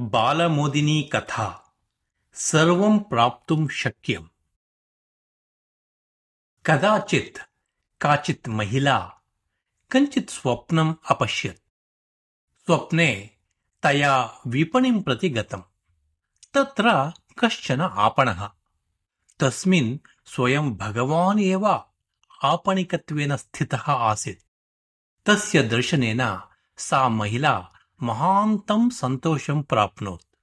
बालमोदिनी कथा सर्वं प्राप्तुं शक्यम्। कदाचित् काचित् महिला कञ्चित् स्वप्नम् अपश्यत्। स्वप्ने तया विपणिं प्रति गतम्। तत्र कश्चन आपणः। तस्मिन् स्वयं भगवान् एव आपणिकत्वेन स्थितः आसीत्। तस्य दर्शनेन सा महिला महान्तं सन्तोषं प्राप्नोत्।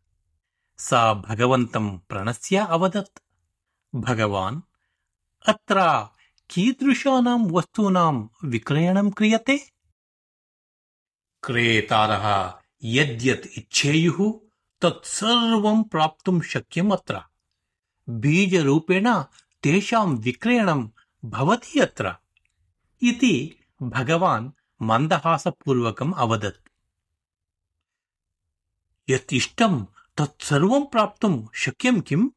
सा भगवन्तं प्रणश्य अवदत्, भगवान्, अत्र कीदृशानां वस्तूनां विक्रयणं क्रियते? क्रेतारः यद्यत् इच्छेयुः तत् सर्वं प्राप्तुं शक्यम् अत्र। बीजरूपेण तेषां विक्रयणं भवति अत्र इति भगवान् मन्दहासपूर्वकम् अवदत्। यत् इष्टं तत् सर्वं प्राप्तुं शक्यं किम्?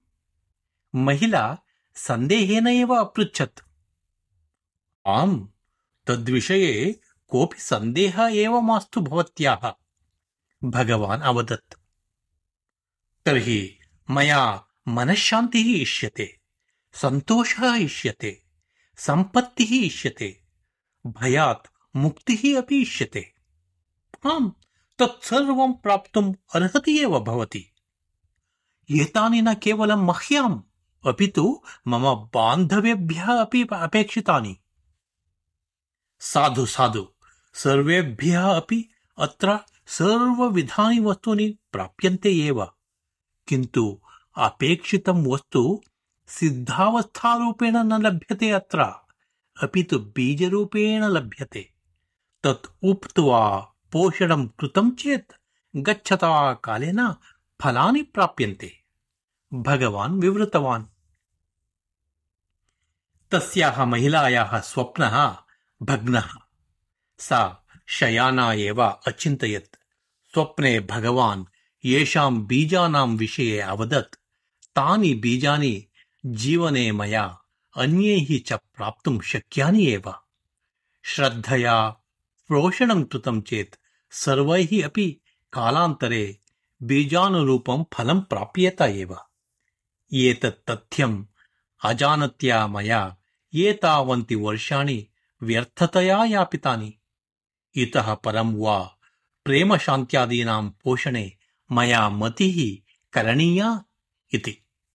महिला सन्देहेन एव अपृच्छत्। आम्, तद्विषये कोऽपि सन्देहः एव मास्तु भवत्याः, भगवान् अवदत्। तर्हि मया मनःशान्तिः इष्यते, सन्तोषः इष्यते, सम्पत्तिः इष्यते, भयात् मुक्तिः अपि इष्यते। आम्, तत्सर्वं प्राप्तुम् अर्हति एव भवति। एतानि न केवलं मह्यम्, अपि तु मम बान्धवेभ्यः अपि अपेक्षितानि। साधु साधु, सर्वेभ्यः अपि अत्र सर्वविधानि वस्तूनि प्राप्यन्ते एव, किन्तु अपेक्षितं वस्तु सिद्धावस्थारूपेण न लभ्यते अत्र, अपि तु बीजरूपेण लभ्यते। तत् उप्त्वा पोषणं कृतं चेत् गच्छता कालेन फलानि प्राप्यन्ते, भगवान् विवृतवान्। तस्याः महिलायाः स्वप्नः भग्नः। सा शयाना एव अचिन्तयत्। स्वप्ने भगवान् येषां बीजानां विषये अवदत्, तानि बीजानि जीवने मया अन्यैः च प्राप्तुं शक्यानि एव। श्रद्धया पोषणं कृतं चेत् सर्वैः अपि कालान्तरे बीजानुरूपं फलं प्राप्येत एव। एतत् तथ्यम् अजानत्या मया एतावन्ति वर्षाणि व्यर्थतया यापितानि। इतः परं वा प्रेमशान्त्यादीनां पोषणे मया मतिः करणीया इति।